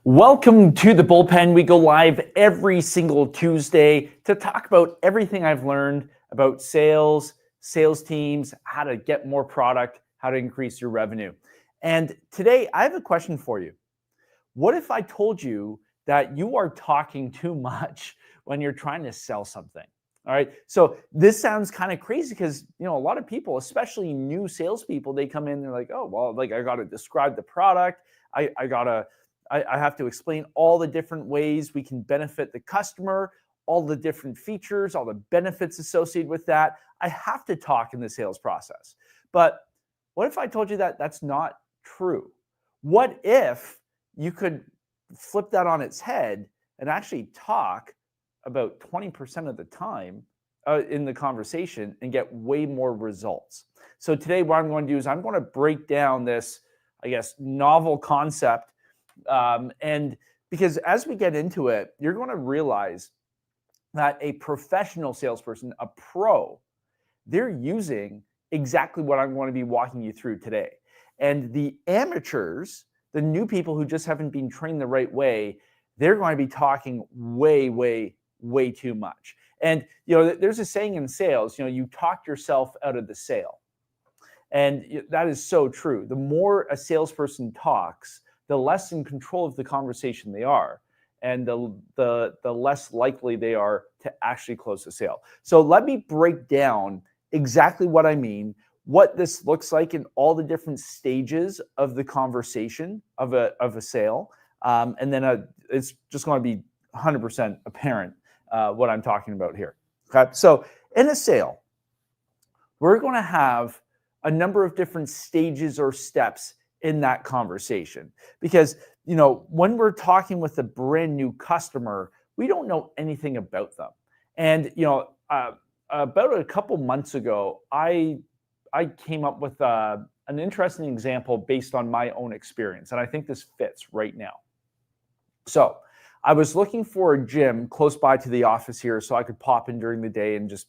Welcome to the Bullpen. We go live every single Tuesday to talk about everything I've learned about sales, sales teams, how to get more product, how to increase your revenue. And today I have a question for you. What if I told you that you are talking too much when you're trying to sell something? All right. So this sounds kind of crazy because, a lot of people, especially new salespeople, they come in, they're like, oh, well, I got to describe the product. I have to explain all the different ways we can benefit the customer, all the different features, all the benefits associated with that. I have to talk in the sales process. But what if I told you that that's not true? What if you could flip that on its head and actually talk about 20% of the time in the conversation and get way more results? So today what I'm going to do is I'm going to break down this, novel concept. And because as we get into it, you're going to realize that a professional salesperson, a pro, they're using exactly what I'm going to be walking you through today. And the amateurs, the new people who just haven't been trained the right way, they're going to be talking way too much. And, there's a saying in sales, you talk yourself out of the sale. And that is so true. The more a salesperson talks, the less in control of the conversation they are, and the less likely they are to actually close the sale. So let me break down exactly what I mean, what this looks like in all the different stages of the conversation of a sale, and then it's just going to be 100% apparent what I'm talking about here. Okay, so in a sale, we're going to have a number of different stages or steps in that conversation. Because, when we're talking with a brand new customer, we don't know anything about them. And, about a couple months ago, I came up with an interesting example based on my own experience. And I think this fits right now. So I was looking for a gym close by to the office here so I could pop in during the day and just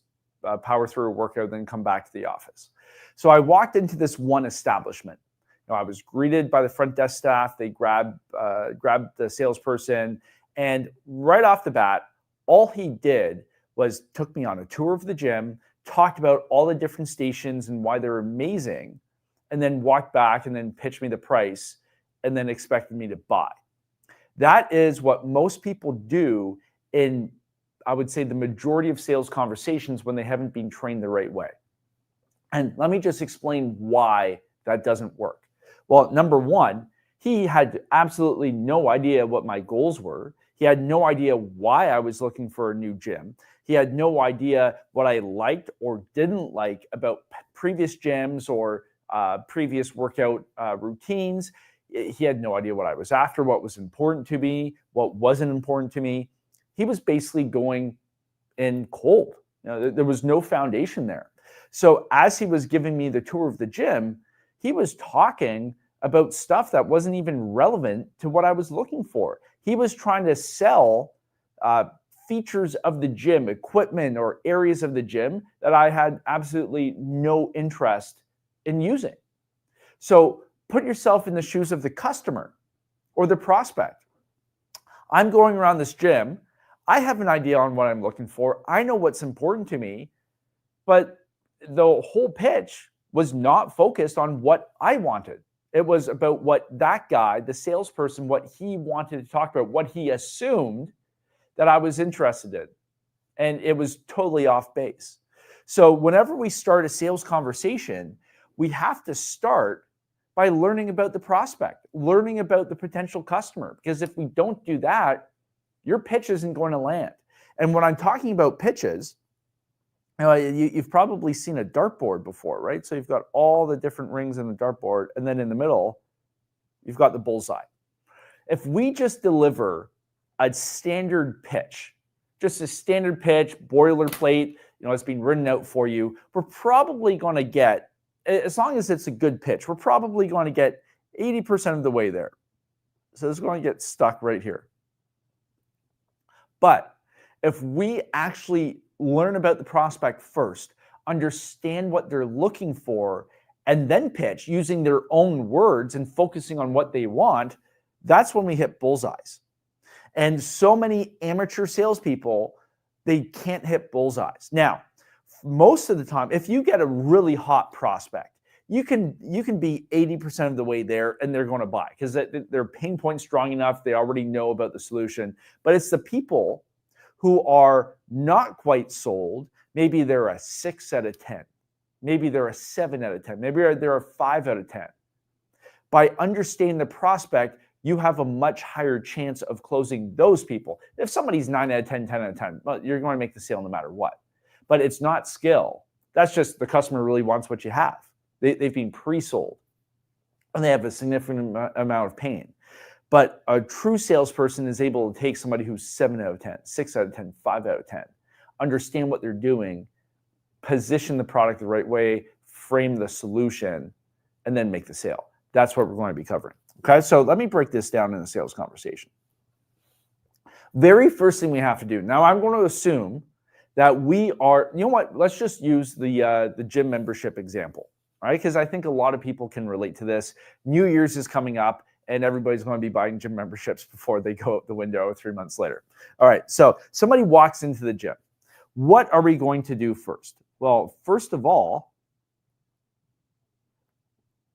power through a workout, then come back to the office. So I walked into this one establishment. I was greeted by the front desk staff. They grabbed the salesperson, and right off the bat, all he did was took me on a tour of the gym, talked about all the different stations and why they're amazing, and then walked back and then pitched me the price and then expected me to buy. That is what most people do in, I would say, the majority of sales conversations when they haven't been trained the right way. And let me just explain why that doesn't work. Well, number one, he had absolutely no idea what my goals were. He had no idea why I was looking for a new gym. He had no idea what I liked or didn't like about previous gyms or previous workout routines. He had no idea what I was after, what was important to me, what wasn't important to me. He was basically going in cold. There was no foundation there. So as he was giving me the tour of the gym, he was talking about stuff that wasn't even relevant to what I was looking for. He was trying to sell features of the gym, equipment or areas of the gym that I had absolutely no interest in using. So put yourself in the shoes of the customer or the prospect. I'm going around this gym. I have an idea on what I'm looking for. I know what's important to me, but the whole pitch was not focused on what I wanted. It was about what that guy, the salesperson, what he wanted to talk about, what he assumed that I was interested in. And it was totally off base. So whenever we start a sales conversation, we have to start by learning about the prospect, learning about the potential customer. Because if we don't do that, your pitch isn't going to land. And when I'm talking about pitches, you've probably seen a dartboard before, right? So you've got all the different rings in the dartboard, and then in the middle, you've got the bullseye. If we just deliver a standard pitch, just a standard pitch, boilerplate, it's been written out for you, we're probably going to get, as long as it's a good pitch, we're probably going to get 80% of the way there. So it's going to get stuck right here. But if we actually learn about the prospect first, understand what they're looking for, and then pitch using their own words and focusing on what they want, that's when we hit bullseyes. And so many amateur salespeople, they can't hit bullseyes. Now, most of the time, if you get a really hot prospect, you can be 80% of the way there and they're going to buy because their pain point's strong enough. They already know about the solution. But it's the people who are not quite sold. Maybe they're a 6 out of 10. Maybe they're a 7 out of 10. Maybe they're a 5 out of 10. By understanding the prospect, you have a much higher chance of closing those people. If somebody's 9 out of 10, 10 out of 10, well, you're going to make the sale no matter what. But it's not skill. That's just the customer really wants what you have. They've been pre-sold and they have a significant amount of pain. But a true salesperson is able to take somebody who's 7 out of 10, 6 out of 10, 5 out of 10, understand what they're doing, position the product the right way, frame the solution, and then make the sale. That's what we're going to be covering. Okay, so let me break this down in a sales conversation. Very first thing we have to do, now I'm going to assume that we are, you know what, let's just use the gym membership example, right? Because I think a lot of people can relate to this. New Year's is coming up and everybody's going to be buying gym memberships before they go out the window 3 months later. All right, so somebody walks into the gym. What are we going to do first? Well, first of all,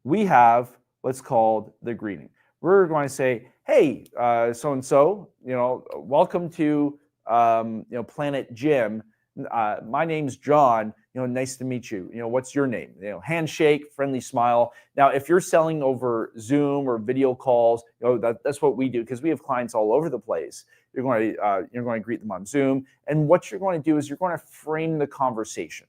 we have what's called the greeting. We're going to say, hey, so-and-so, welcome to, Planet Gym. My name's John, nice to meet you. What's your name? Handshake, friendly smile. Now, if you're selling over Zoom or video calls, that's what we do because we have clients all over the place. You're going to greet them on Zoom. And what you're going to do is you're going to frame the conversation.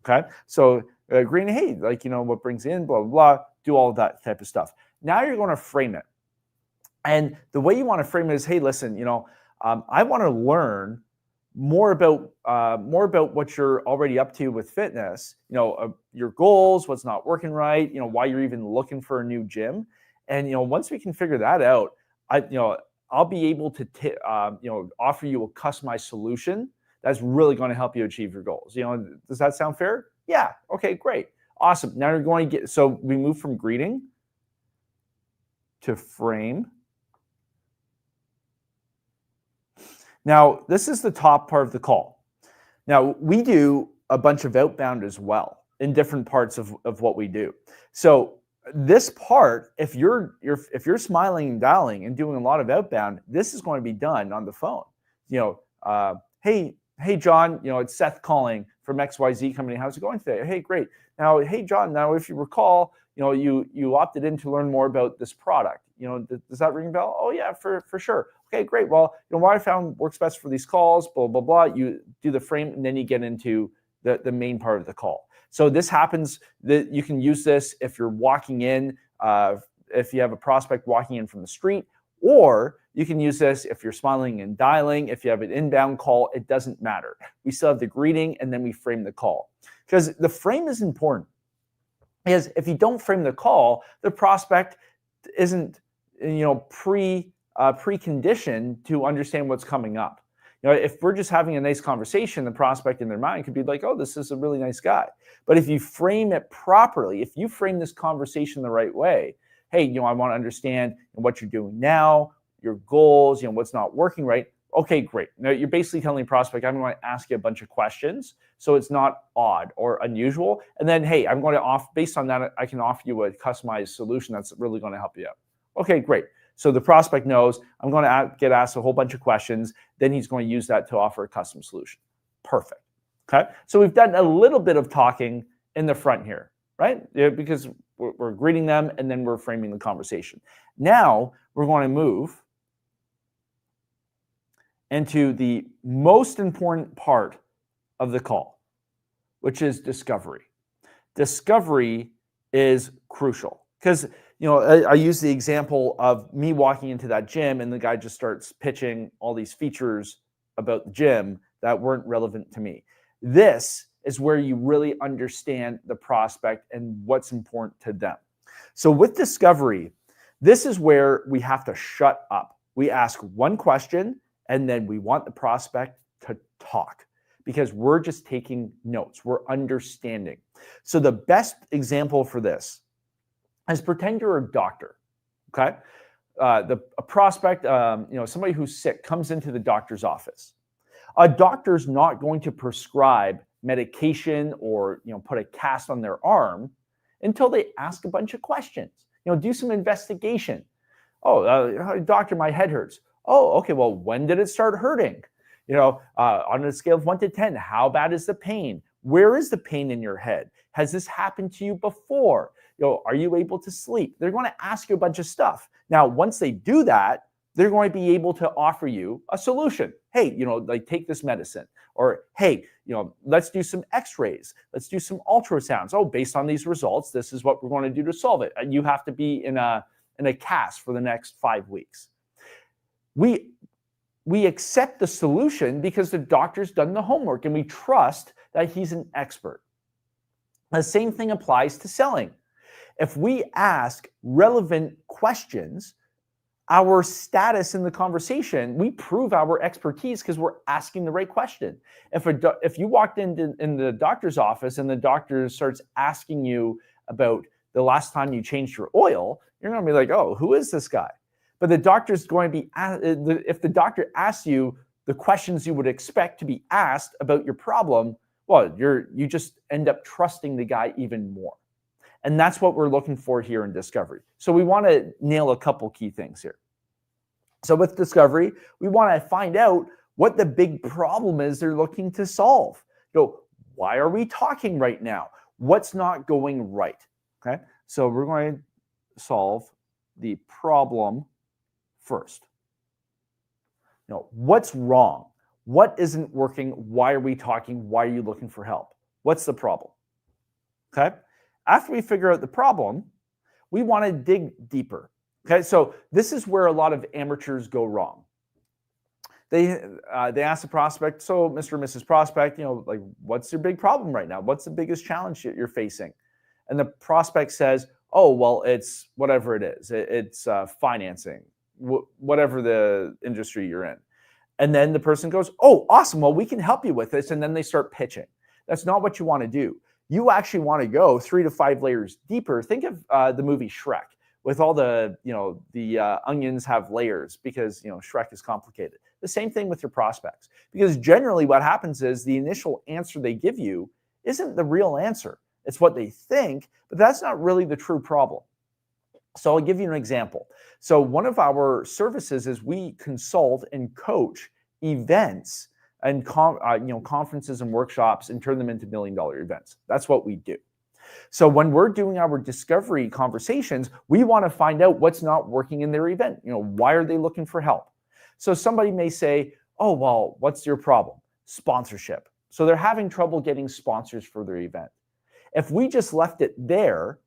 Okay. So greeting, hey, what brings in, blah, blah, blah, do all of that type of stuff. Now you're going to frame it. And the way you want to frame it is, hey, listen, I want to learn more about what you're already up to with fitness, your goals, what's not working right, why you're even looking for a new gym. And, once we can figure that out, I'll be able to, offer you a customized solution that's really going to help you achieve your goals. Does that sound fair? Yeah. Okay, great. Awesome. Now you're going to so we move from greeting to frame. Now, this is the top part of the call. Now, we do a bunch of outbound as well in different parts of what we do. So this part, if you're smiling and dialing and doing a lot of outbound, this is going to be done on the phone. Hey, John, it's Seth calling from XYZ company. How's it going today? Hey, great. Now, hey, John, now if you recall, you opted in to learn more about this product. Does that ring a bell? Oh, yeah, for sure. Okay, great. Well, what I found works best for these calls, blah, blah, blah. You do the frame and then you get into the main part of the call. So this happens that you can use this if you're walking in, if you have a prospect walking in from the street, or you can use this if you're smiling and dialing. If you have an inbound call, it doesn't matter. We still have the greeting and then we frame the call. Because the frame is important. Because if you don't frame the call, the prospect isn't, preconditioned to understand what's coming up. If we're just having a nice conversation, the prospect in their mind could be like, oh, this is a really nice guy. But if you frame it properly, if you frame this conversation the right way, hey, I want to understand what you're doing now, your goals, what's not working right. Okay, great. Now you're basically telling the prospect, I'm going to ask you a bunch of questions so it's not odd or unusual. And then, hey, I'm going to based on that, I can offer you a customized solution that's really going to help you out. Okay, great. So the prospect knows I'm going to get asked a whole bunch of questions. Then he's going to use that to offer a custom solution. Perfect. Okay. So we've done a little bit of talking in the front here, right? Because we're greeting them and then we're framing the conversation. Now we're going to move into the most important part of the call, which is discovery. Discovery is crucial because, I use the example of me walking into that gym and the guy just starts pitching all these features about the gym that weren't relevant to me. This is where you really understand the prospect and what's important to them. So with discovery, this is where we have to shut up. We ask one question and then we want the prospect to talk because we're just taking notes. We're understanding. So the best example for this is pretend you're a doctor, okay? a prospect, somebody who's sick comes into the doctor's office. A doctor's not going to prescribe medication or put a cast on their arm until they ask a bunch of questions. Do some investigation. Oh, doctor, my head hurts. Oh, okay. Well, when did it start hurting? On a scale of 1 to 10, how bad is the pain? Where is the pain in your head? Has this happened to you before? Are you able to sleep? They're going to ask you a bunch of stuff. Now, once they do that, they're going to be able to offer you a solution. Hey, like take this medicine, or hey, let's do some x-rays. Let's do some ultrasounds. Oh, based on these results, this is what we're going to do to solve it. You have to be in a cast for the next 5 weeks. We accept the solution because the doctor's done the homework and we trust that he's an expert. The same thing applies to selling. If we ask relevant questions, our status in the conversation, we prove our expertise because we're asking the right question. If you walked in the doctor's office and the doctor starts asking you about the last time you changed your oil, you're going to be like, oh, who is this guy? But the doctor's going to be, if the doctor asks you the questions you would expect to be asked about your problem, well, you just end up trusting the guy even more. And that's what we're looking for here in discovery. So we want to nail a couple key things here. So with discovery, we want to find out what the big problem is they're looking to solve. Why are we talking right now? What's not going right? Okay, so we're going to solve the problem first. What's wrong? What isn't working? Why are we talking? Why are you looking for help? What's the problem? Okay. After we figure out the problem, we want to dig deeper. Okay, so this is where a lot of amateurs go wrong. They ask the prospect, so Mr. and Mrs. Prospect, like, what's your big problem right now? What's the biggest challenge that you're facing? And the prospect says, oh, well, it's whatever it is. It's financing, whatever the industry you're in. And then the person goes, oh, awesome. Well, we can help you with this. And then they start pitching. That's not what you want to do. You actually want to go 3 to 5 layers deeper. Think of the movie Shrek. With all the onions have layers because, Shrek is complicated. The same thing with your prospects, because generally what happens is the initial answer they give you isn't the real answer. It's what they think, but that's not really the true problem. So I'll give you an example. So one of our services is we consult and coach events and conferences and workshops and turn them into $1 million events. That's what we do. So when we're doing our discovery conversations, we want to find out what's not working in their event. Why are they looking for help? So somebody may say, oh, well, what's your problem? Sponsorship. So they're having trouble getting sponsors for their event. If we just left it there,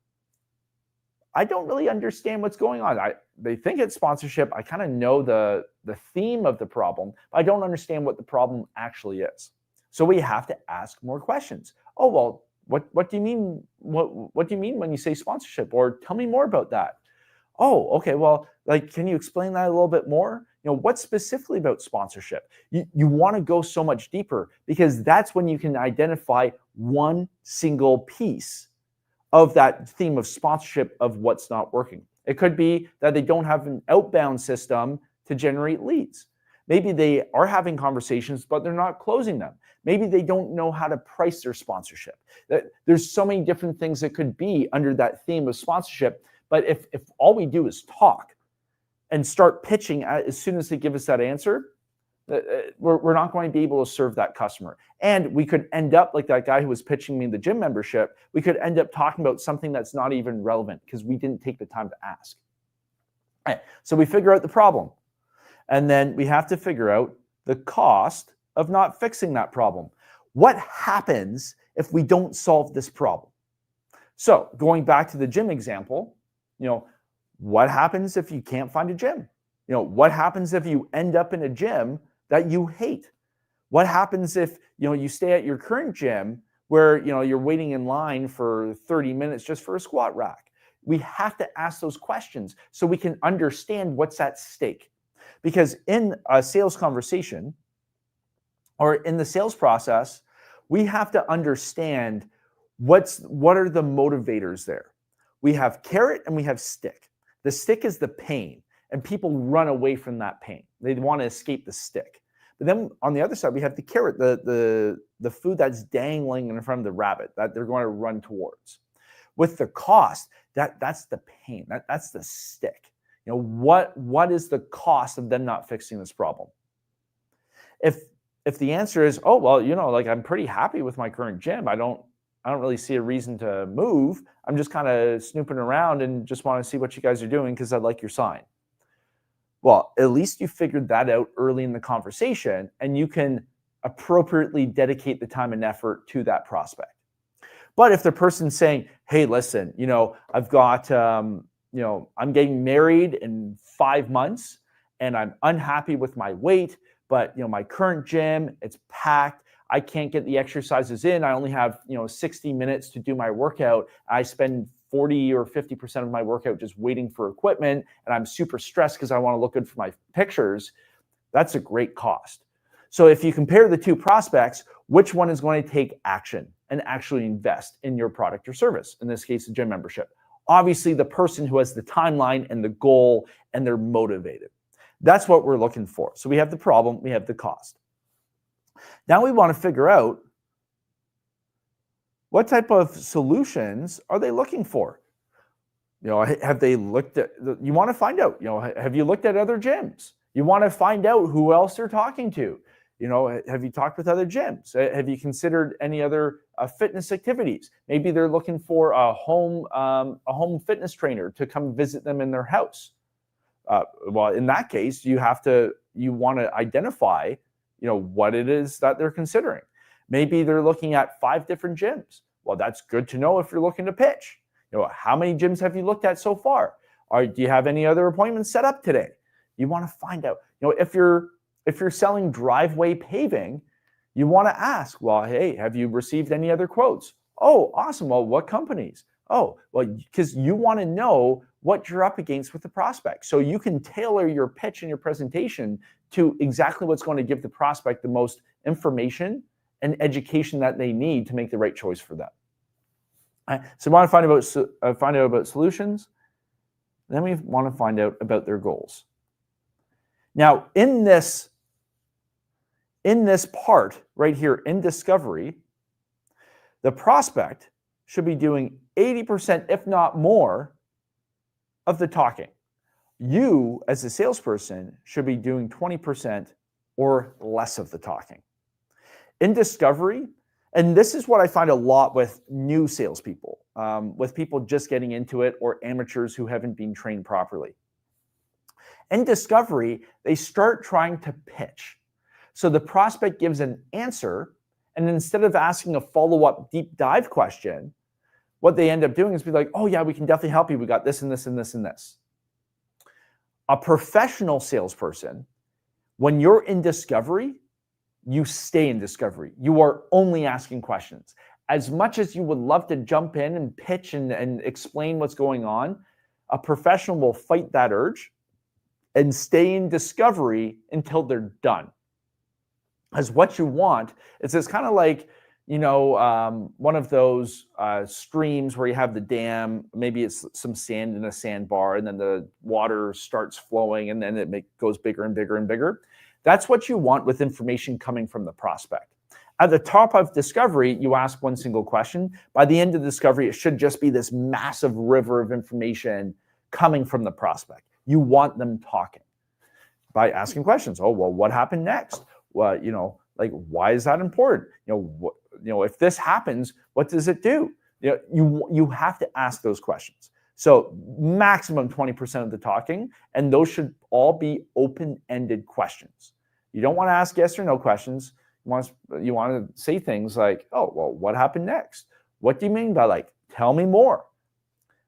I don't really understand what's going on. They think it's sponsorship. I kind of know the theme of the problem, but I don't understand what the problem actually is. So we have to ask more questions. Oh, well, what do you mean? What do you mean when you say sponsorship? Or tell me more about that. Oh, okay. Well, can you explain that a little bit more? What specifically about sponsorship? You want to go so much deeper because that's when you can identify one single piece of that theme of sponsorship of what's not working. It could be that they don't have an outbound system to generate leads. Maybe they are having conversations, but they're not closing them. Maybe they don't know how to price their sponsorship. There's so many different things that could be under that theme of sponsorship. But if all we do is talk and start pitching as soon as they give us that answer, we're not going to be able to serve that customer. And we could end up like that guy who was pitching me the gym membership. We could end up talking about something that's not even relevant because we didn't take the time to ask. All right, so we figure out the problem. And then we have to figure out the cost of not fixing that problem. What happens if we don't solve this problem? So going back to the gym example, what happens if you can't find a gym? What happens if you end up in a gym that you hate? What happens if, you stay at your current gym where, you're waiting in line for 30 minutes just for a squat rack? We have to ask those questions so we can understand what's at stake. Because in a sales conversation or in the sales process, we have to understand what are the motivators there. We have carrot and we have stick. The stick is the pain. And people run away from that pain. They want to escape the stick. But then on the other side, we have the carrot, the food that's dangling in front of the rabbit that they're going to run towards. With the cost, that's the pain. That's the stick. What is the cost of them not fixing this problem? If the answer is, oh, well, like I'm pretty happy with my current gym. I don't really see a reason to move. I'm just kind of snooping around and just want to see what you guys are doing because I like your sign. Well, at least you figured that out early in the conversation, and you can appropriately dedicate the time and effort to that prospect. But if the person's saying, hey, listen, I've got, I'm getting married in 5 months and I'm unhappy with my weight, but, my current gym, it's packed. I can't get the exercises in. I only have, 60 minutes to do my workout. I spend 40 or 50% of my workout just waiting for equipment, and I'm super stressed because I want to look good for my pictures. That's a great cost. So if you compare the two prospects, which one is going to take action and actually invest in your product or service? In this case, a gym membership. Obviously, the person who has the timeline and the goal and they're motivated. That's what we're looking for. So we have the problem, we have the cost. Now we want to figure out what type of solutions are they looking for? Have they looked at, you want to find out, have you looked at other gyms? You want to find out who else they're talking to. Have you talked with other gyms? Have you considered any other fitness activities? Maybe they're looking for a home fitness trainer to come visit them in their house. Well, in that case, you want to identify, what it is that they're considering. Maybe they're looking at 5 different gyms. Well, that's good to know if you're looking to pitch. How many gyms have you looked at so far? Or do you have any other appointments set up today? You want to find out. If you're selling driveway paving, you want to ask, well, hey, have you received any other quotes? Oh, awesome. Well, what companies? Oh, well, because you want to know what you're up against with the prospect. So you can tailor your pitch and your presentation to exactly what's going to give the prospect the most information and education that they need to make the right choice for them. So we want to find out about solutions. Then we want to find out about their goals. Now, in this part right here in discovery, the prospect should be doing 80%, if not more, of the talking. You, as a salesperson, should be doing 20% or less of the talking. In discovery, and this is what I find a lot with new salespeople, with people just getting into it or amateurs who haven't been trained properly. In discovery, they start trying to pitch. So the prospect gives an answer, and instead of asking a follow-up deep dive question, what they end up doing is be like, oh yeah, we can definitely help you. We got this and this and this and this. A professional salesperson, when you're in discovery, you stay in discovery. You are only asking questions. As much as you would love to jump in and pitch and explain what's going on, a professional will fight that urge and stay in discovery until they're done. As what you want is it's kind of like, one of those streams where you have the dam, maybe it's some sand in a sandbar, and then the water starts flowing, and then it goes bigger and bigger and bigger. That's what you want with information coming from the prospect. At the top of discovery, you ask one single question. By the end of discovery, it should just be this massive river of information coming from the prospect. You want them talking by asking questions. Oh, well, what happened next? Well, why is that important? If this happens, what does it do? You have to ask those questions. So maximum 20% of the talking, and those should all be open-ended questions. You don't want to ask yes or no questions. You want to say things like, oh, well, what happened next? What do you mean by tell me more?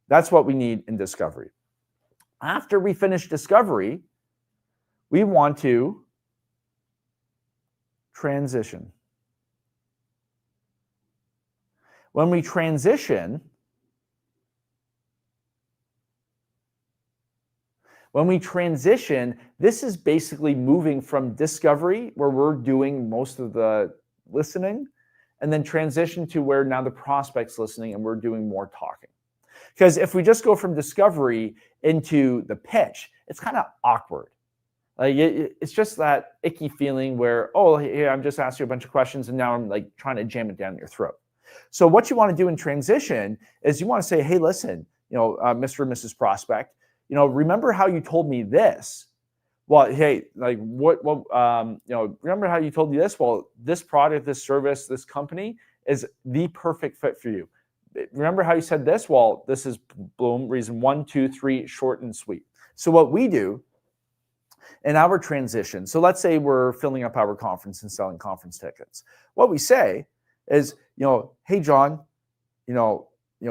That's what we need in discovery. After we finish discovery, we want to transition. When we transition, this is basically moving from discovery, where we're doing most of the listening, and then transition to where now the prospect's listening and we're doing more talking. Because if we just go from discovery into the pitch, it's kind of awkward. Like it's just that icky feeling where, oh, hey, I'm just asking you a bunch of questions and now I'm like trying to jam it down your throat. So what you want to do in transition is you want to say, hey, listen, Mr. and Mrs. Prospect, remember how you told me this? Well, hey, like remember how you told me this? Well, this product, this service, this company is the perfect fit for you. Remember how you said this? Well, this is boom, reason 1, 2, 3, short and sweet. So what we do in our transition, so let's say we're filling up our conference and selling conference tickets. What we say is, hey, John,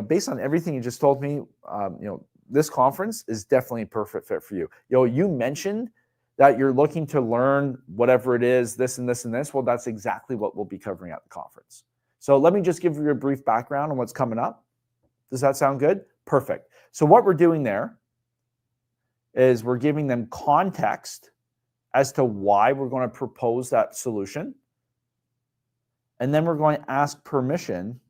based on everything you just told me, this conference is definitely a perfect fit for you. You mentioned that you're looking to learn whatever it is, this and this and this. Well, that's exactly what we'll be covering at the conference. So let me just give you a brief background on what's coming up. Does that sound good? Perfect. So what we're doing there is we're giving them context as to why we're going to propose that solution. And then we're going to ask permission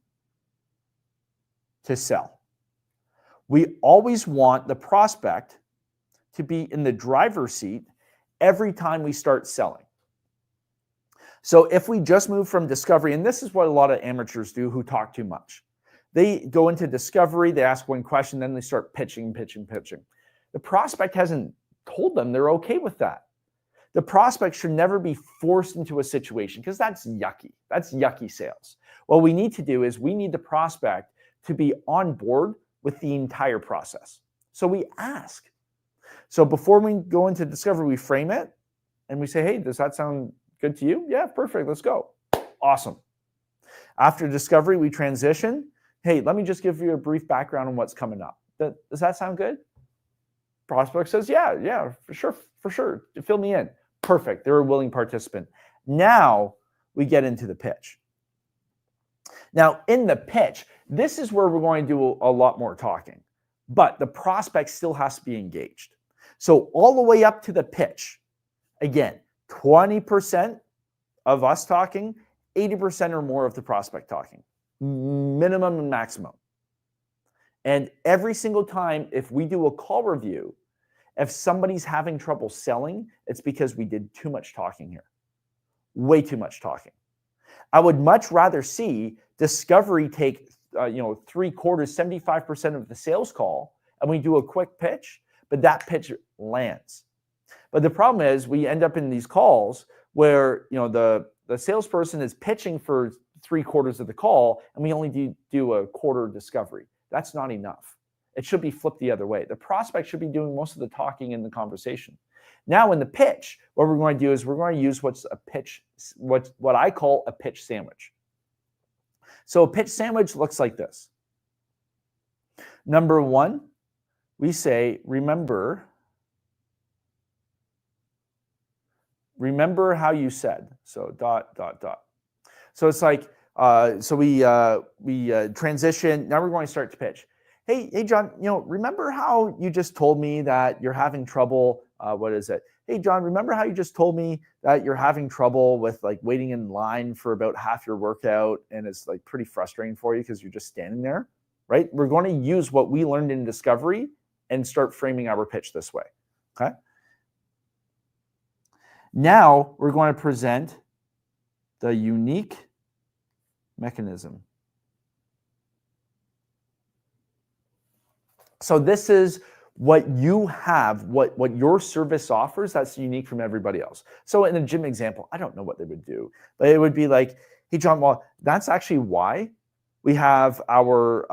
to sell. We always want the prospect to be in the driver's seat every time we start selling. So if we just move from discovery, and this is what a lot of amateurs do who talk too much. They go into discovery, they ask one question, then they start pitching. The prospect hasn't told them they're okay with that. The prospect should never be forced into a situation because that's yucky. That's yucky sales. What we need to do is we need the prospect to be on board with the entire process. So we ask. So before we go into discovery, we frame it and we say, hey, does that sound good to you? Yeah, perfect. Let's go. Awesome. After discovery, we transition. Hey, let me just give you a brief background on what's coming up. Does that sound good? Prospect says, yeah, for sure. Fill me in. Perfect. They're a willing participant. Now we get into the pitch. Now in the pitch, this is where we're going to do a lot more talking, but the prospect still has to be engaged. So all the way up to the pitch, again, 20% of us talking, 80% or more of the prospect talking, minimum and maximum. And every single time, if we do a call review, if somebody's having trouble selling, it's because we did too much talking here. Way too much talking. I would much rather see discovery take, 3/4, 75% of the sales call, and we do a quick pitch, but that pitch lands. But the problem is we end up in these calls where, the salesperson is pitching for 3/4 of the call, and we only do a quarter discovery. That's not enough. It should be flipped the other way. The prospect should be doing most of the talking in the conversation. Now in the pitch, what we're going to do is we're going to use what I call a pitch sandwich. So a pitch sandwich looks like this. Number one, we say, remember how you said. So ... So it's like, so we transition. Now we're going to start to pitch. Hey, John, remember how you just told me that you're having trouble? What is it? Hey, John, remember how you just told me that you're having trouble with like waiting in line for about half your workout, and it's like pretty frustrating for you because you're just standing there, right? We're going to use what we learned in discovery and start framing our pitch this way, okay? Now we're going to present the unique mechanism. So this is what you have, what your service offers that's unique from everybody else. So in a gym example, I don't know what they would do, but it would be like, hey, John, well, that's actually why we have our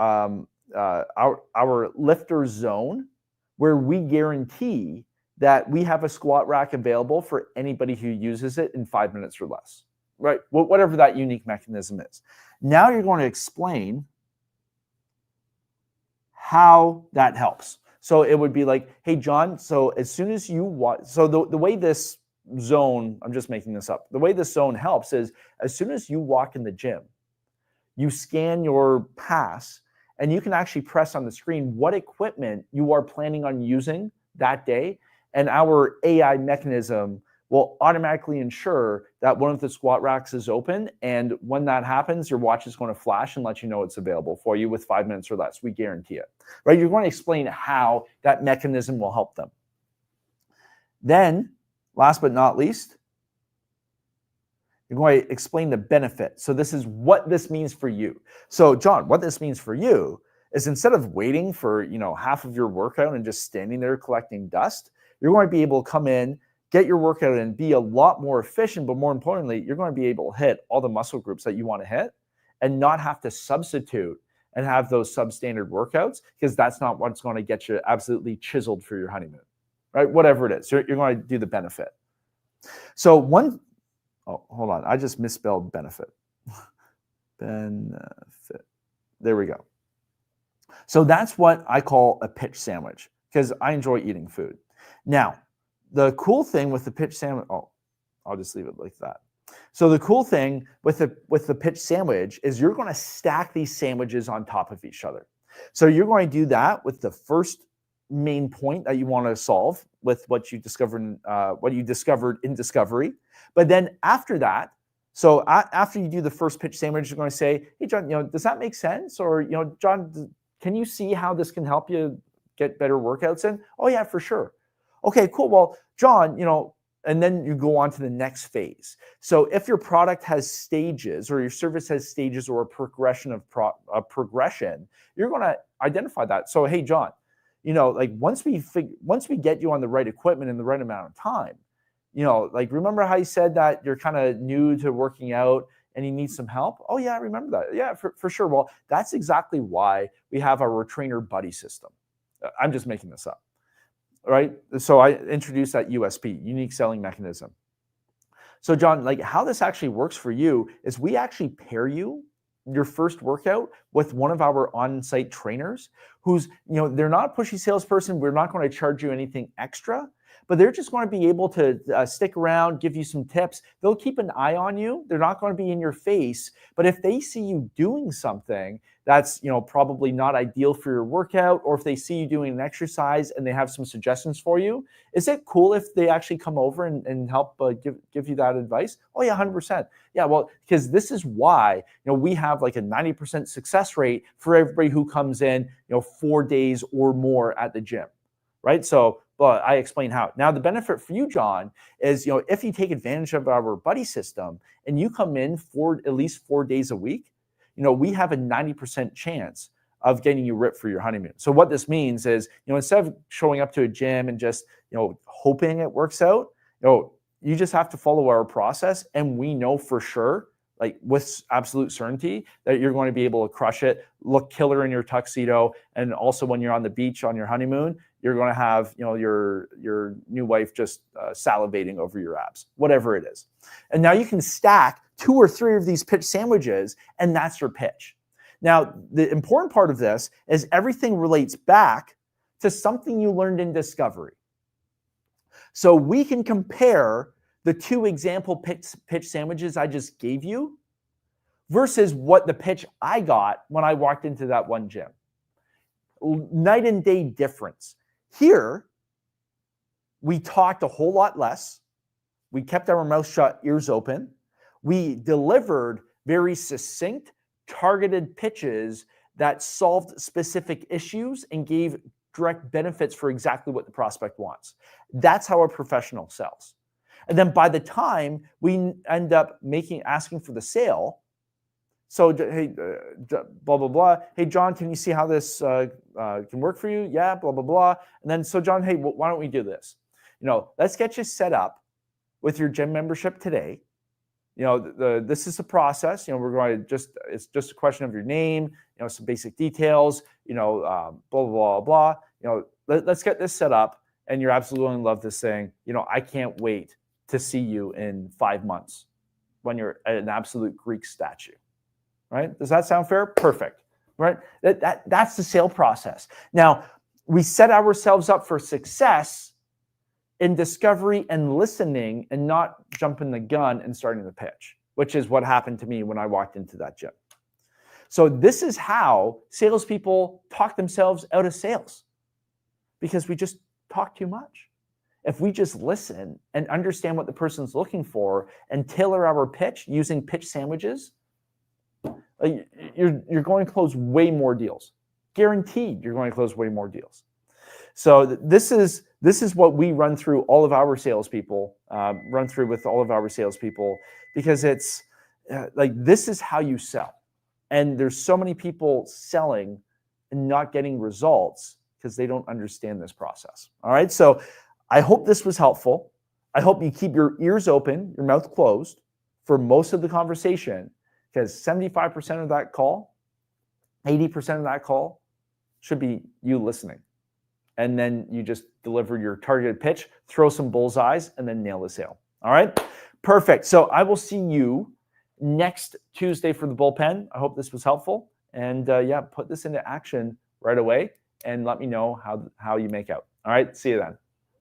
lifter zone where we guarantee that we have a squat rack available for anybody who uses it in 5 minutes or less, right? Whatever that unique mechanism is. Now you're going to explain how that helps. So it would be like, hey, John, so as soon as you watch, so the way this zone, I'm just making this up, the way this zone helps is as soon as you walk in the gym, you scan your pass and you can actually press on the screen what equipment you are planning on using that day. And our AI mechanism will automatically ensure that one of the squat racks is open. And when that happens, your watch is going to flash and let you know it's available for you with 5 minutes or less. We guarantee it, right? You're going to explain how that mechanism will help them. Then, last but not least, you're going to explain the benefit. So this is what this means for you. So John, what this means for you is instead of waiting for, half of your workout and just standing there collecting dust, you're going to be able to come in, get your workout and be a lot more efficient, but more importantly, you're going to be able to hit all the muscle groups that you want to hit and not have to substitute and have those substandard workouts, because that's not what's going to get you absolutely chiseled for your honeymoon, right? Whatever it is, you're going to do the benefit. So hold on, I just misspelled benefit. Benefit. There we go. So that's what I call a pitch sandwich, because I enjoy eating food. Now, the cool thing with the pitch sandwich, I'll just leave it like that. So the cool thing with the pitch sandwich is you're going to stack these sandwiches on top of each other. So you're going to do that with the first main point that you want to solve with what you discovered in discovery. But then after that, so after you do the first pitch sandwich, you're going to say, hey, John, does that make sense? Or, John, can you see how this can help you get better workouts in? Oh, yeah, for sure. Okay, cool. Well, John, and then you go on to the next phase. So if your product has stages or your service has stages or a progression of progression, you're going to identify that. So, hey, John, once we get you on the right equipment in the right amount of time, remember how you said that you're kind of new to working out and you need some help? Oh, yeah, I remember that. Yeah, for sure. Well, that's exactly why we have our trainer buddy system. I'm just making this up. Right? So I introduced that USP, unique selling mechanism. So John, how this actually works for you is we actually pair your first workout with one of our on-site trainers who's, they're not a pushy salesperson. We're not going to charge you anything extra, but they're just going to be able to stick around, give you some tips. They'll keep an eye on you. They're not going to be in your face, but if they see you doing something that's, probably not ideal for your workout, or if they see you doing an exercise and they have some suggestions for you, is it cool if they actually come over and help give you that advice? Oh yeah, 100%. Yeah, well, because this is why, we have like a 90% success rate for everybody who comes in, 4 days or more at the gym, right? So, but I explain how. Now, the benefit for you, John, is, if you take advantage of our buddy system and you come in for at least 4 days a week, we have a 90% chance of getting you ripped for your honeymoon. So what this means is, instead of showing up to a gym and just, hoping it works out, you just have to follow our process. And we know for sure, with absolute certainty, that you're going to be able to crush it, look killer in your tuxedo. And also when you're on the beach on your honeymoon, you're going to have, your new wife just salivating over your abs, whatever it is. And now you can stack 2 or 3 of these pitch sandwiches, and that's your pitch. Now, the important part of this is everything relates back to something you learned in discovery. So we can compare the 2 example pitch sandwiches I just gave you versus what the pitch I got when I walked into that one gym. Night and day difference. Here, we talked a whole lot less. We kept our mouth shut, ears open. We delivered very succinct, targeted pitches that solved specific issues and gave direct benefits for exactly what the prospect wants. That's how a professional sells. And then by the time we end up asking for the sale, so, hey, blah, blah, blah. Hey, John, can you see how this can work for you? Yeah, blah, blah, blah. And then, so John, hey, why don't we do this? Let's get you set up with your gym membership today. This is a process. We're going to it's just a question of your name, some basic details, blah, blah, blah, blah. Let's get this set up. And you're absolutely going to love this thing. I can't wait to see you in 5 months when you're an absolute Greek statue. Right? Does that sound fair? Perfect. Right? That's the sale process. Now, we set ourselves up for success in discovery and listening and not jumping the gun and starting the pitch, which is what happened to me when I walked into that gym. So this is how salespeople talk themselves out of sales, because we just talk too much. if we just listen and understand what the person's looking for and tailor our pitch using pitch sandwiches, you're going to close way more deals. Guaranteed, you're going to close way more deals. So this is what we run through all of our salespeople, because it's like, this is how you sell. And there's so many people selling and not getting results because they don't understand this process. All right. So I hope this was helpful. I hope you keep your ears open, your mouth closed for most of the conversation, because 75% of that call, 80% of that call should be you listening. And then you just deliver your targeted pitch, throw some bullseyes, and then nail the sale. All right. Perfect. So I will see you next Tuesday for the bullpen. I hope this was helpful. And put this into action right away and let me know how you make out. All right. See you then.